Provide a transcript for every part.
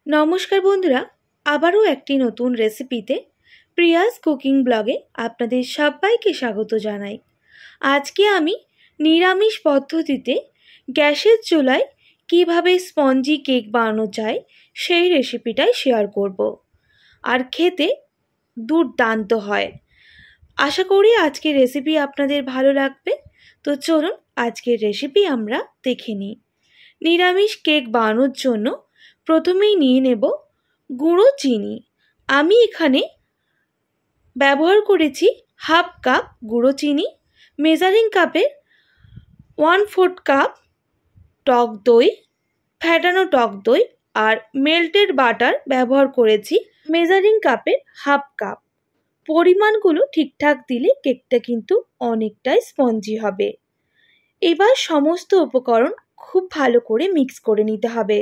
নমস্কার বন্ধুরা, আবারও একটি নতুন রেসিপিতে প্রিয়াস কুকিং ব্লগে আপনাদের সবাইকে স্বাগত জানাই। আজকে আমি নিরামিষ পদ্ধতিতে গ্যাসের চুলায় কিভাবে স্পঞ্জি কেক বানানো যায় সেই রেসিপিটাই শেয়ার করব। আর খেতে দুর্দান্ত হয়। আশা করি আজকের রেসিপি আপনাদের ভালো লাগবে। তো চলুন আজকের রেসিপি আমরা দেখে নিই। নিরামিষ কেক বানানোর জন্য প্রথমেই নিয়ে নেব গুঁড়ো চিনি। আমি এখানে ব্যবহার করেছি হাফ কাপ গুঁড়ো চিনি। মেজারিং কাপের 1/4 কাপ টক দই, ফ্যাটানো টক দই আর মেল্টেড বাটার ব্যবহার করেছি মেজারিং কাপের হাফ কাপ। পরিমাণগুলো ঠিকঠাক দিলে কেকটা কিন্তু অনেকটাই স্পঞ্জি হবে। এবার সমস্ত উপকরণ খুব ভালো করে মিক্স করে নিতে হবে।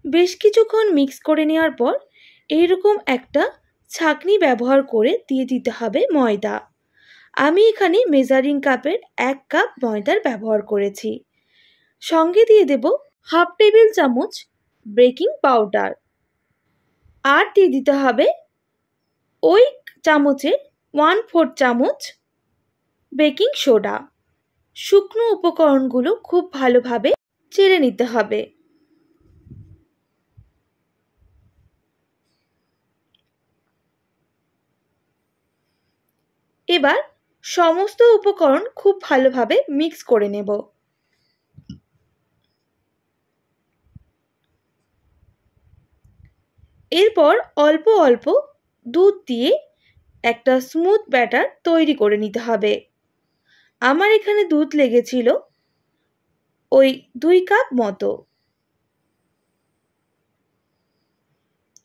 বেশ কিছুক্ষণ মিক্স করে নেওয়ার পর এইরকম একটা ছাঁকনি ব্যবহার করে দিয়ে দিতে হবে ময়দা। আমি এখানে মেজারিং কাপের 1 কাপ ময়দার ব্যবহার করেছি। সঙ্গে দিয়ে দেব হাফ টেবিল চামচ বেকিং পাউডার আর দিয়ে দিতে হবে ওই চামচের 1/4 চামচ বেকিং সোডা। শুকনো উপকরণগুলো খুব ভালোভাবে চেলে নিতে হবে। এবার সমস্ত উপকরণ খুব ভালোভাবে মিক্স করে নেব। এরপর অল্প অল্প দুধ দিয়ে একটা স্মুথ ব্যাটার তৈরি করে নিতে হবে। আমার এখানে দুধ লেগেছিল ওই 2 কাপ মতো।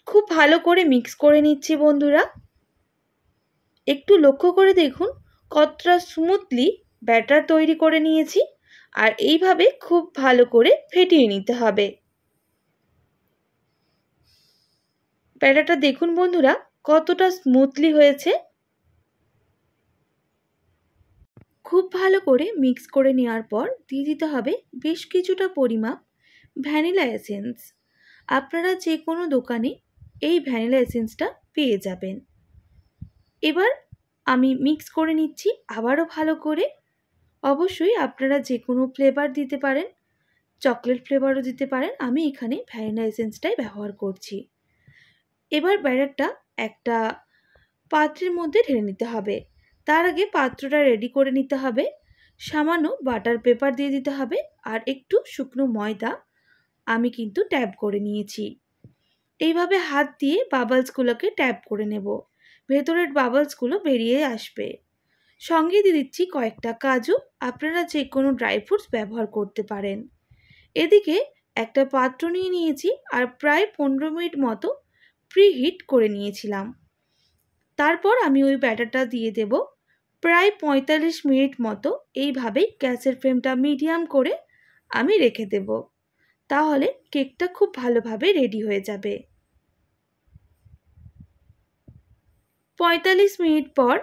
খুব ভালো করে মিক্স করে নিচ্ছি বন্ধুরা। একটু লক্ষ্য করে দেখুন কতটা স্মুথলি ব্যাটার তৈরি করে নিয়েছি। আর এইভাবে খুব ভালো করে ফেটিয়ে নিতে হবে। ব্যাটারটা দেখুন বন্ধুরা কতটা স্মুথলি হয়েছে। খুব ভালো করে মিক্স করে নেওয়ার পর দিয়ে দিতে হবে বেশ কিছুটা পরিমাপ ভ্যানিলা এসেন্স। আপনারা যে কোনো দোকানে এই ভ্যানিলা এসেন্সটা পেয়ে যাবেন। এবার আমি মিক্স করে নিচ্ছি আবারও ভালো করে। অবশ্যই আপনারা যে কোনো ফ্লেভার দিতে পারেন, চকলেট ফ্লেভারও দিতে পারেন। আমি এখানে ভ্যানিলা এসেন্সটাই ব্যবহার করছি। এবার ব্যাটারটা একটা পাত্রের মধ্যে ঢেলে নিতে হবে। তার আগে পাত্রটা রেডি করে নিতে হবে। সামান্য বাটার পেপার দিয়ে দিতে হবে আর একটু শুকনো ময়দা আমি কিন্তু ট্যাপ করে নিয়েছি। এইভাবে হাত দিয়ে বাবলসগুলোকে ট্যাপ করে নেব। ভেতরের বাবলসগুলো বেরিয়ে আসবে। সঙ্গে দিয়ে দিচ্ছি কয়েকটা কাজু। আপনারা যে কোনো ড্রাই ফ্রুটস ব্যবহার করতে পারেন। এদিকে একটা পাত্র নিয়ে নিয়েছি আর প্রায় 15 মিনিট মতো প্রিহিট করে নিয়েছিলাম। তারপর আমি ওই ব্যাটারটা দিয়ে দেব। প্রায় 45 মিনিট মতো এইভাবেই গ্যাসের ফ্লেমটা মিডিয়াম করে আমি রেখে দেব। তাহলে কেকটা খুব ভালোভাবে রেডি হয়ে যাবে। 45 মিনিট পর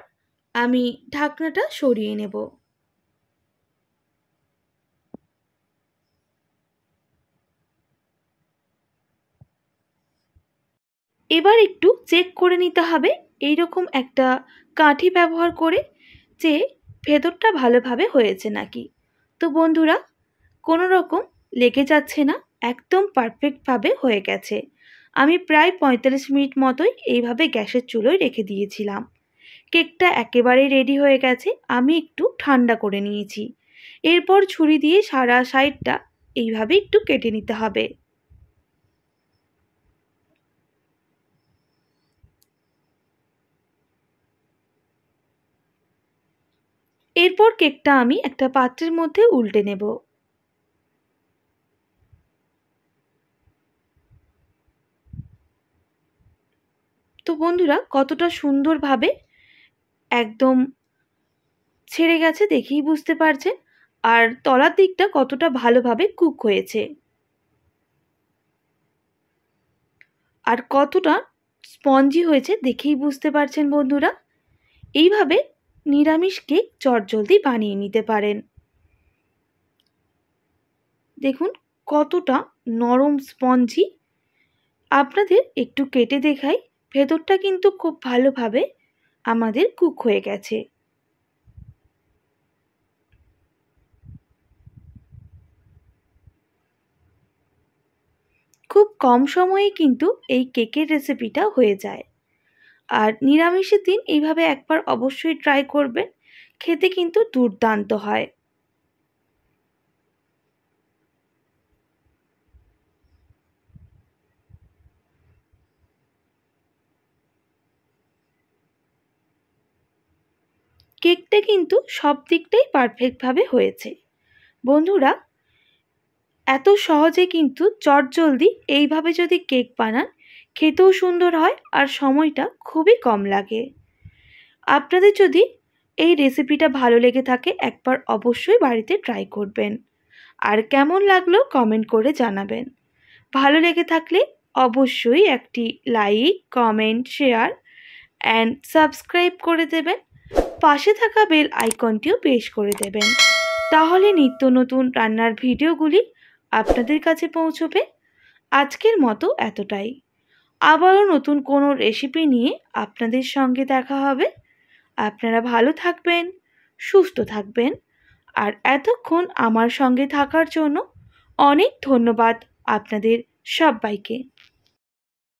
আমি ঢাকনাটা সরিয়ে নেব। এবার একটু চেক করে নিতে হবে এইরকম একটা কাঠি ব্যবহার করে যে ভেতরটা ভালোভাবে হয়েছে নাকি। তো বন্ধুরা কোনো রকম লেগে যাচ্ছে না, একদম পারফেক্টভাবে হয়ে গেছে। আমি প্রায় 45 মিনিট মতোই এইভাবে গ্যাসের চুলোয় রেখে দিয়েছিলাম। কেকটা একেবারেই রেডি হয়ে গেছে। আমি একটু ঠান্ডা করে নিয়েছি। এরপর ছুরি দিয়ে সারা সাইডটা এইভাবে একটু কেটে নিতে হবে। এরপর কেকটা আমি একটা পাত্রের মধ্যে উল্টে নেব। তো বন্ধুরা কতটা সুন্দরভাবে একদম ছেড়ে গেছে দেখেই বুঝতে পারছেন। আর তলার দিকটা কতটা ভালোভাবে কুক হয়েছে আর কতটা স্পঞ্জি হয়েছে দেখেই বুঝতে পারছেন বন্ধুরা। এইভাবে নিরামিষ কেক চটজলদি বানিয়ে নিতে পারেন। দেখুন কতটা নরম স্পঞ্জি। আপনাদের একটু কেটে দেখাই, ভেতরটা কিন্তু খুব ভালোভাবে আমাদের কুক হয়ে গেছে। খুব কম সময়ে কিন্তু এই কেকের রেসিপিটা হয়ে যায়। আর নিরামিষের দিন এইভাবে একবার অবশ্যই ট্রাই করবেন, খেতে কিন্তু দুর্দান্ত হয়। কেকটা কিন্তু সব দিকটাই পারফেক্টভাবে হয়েছে। বন্ধুরা, এত সহজে কিন্তু চটজলদি এইভাবে যদি কেক বানান, খেতেও সুন্দর হয় আর সময়টা খুবই কম লাগে। আপনাদের যদি এই রেসিপিটা ভালো লেগে থাকে, একবার অবশ্যই বাড়িতে ট্রাই করবেন। আর কেমন লাগলো কমেন্ট করে জানাবেন। ভালো লেগে থাকলে অবশ্যই একটি like, comment, share and subscribe করে দেবেন। পাশে থাকা বেল আইকনটিও প্রেস করে দেবেন, তাহলে নিত্য নতুন রান্নার ভিডিওগুলি আপনাদের কাছে পৌঁছবে। আজকের মতো এতটাই। আবারও নতুন কোনো রেসিপি নিয়ে আপনাদের সঙ্গে দেখা হবে। আপনারা ভালো থাকবেন, সুস্থ থাকবেন। আর এতক্ষণ আমার সঙ্গে থাকার জন্য অনেক ধন্যবাদ আপনাদের সবাইকে।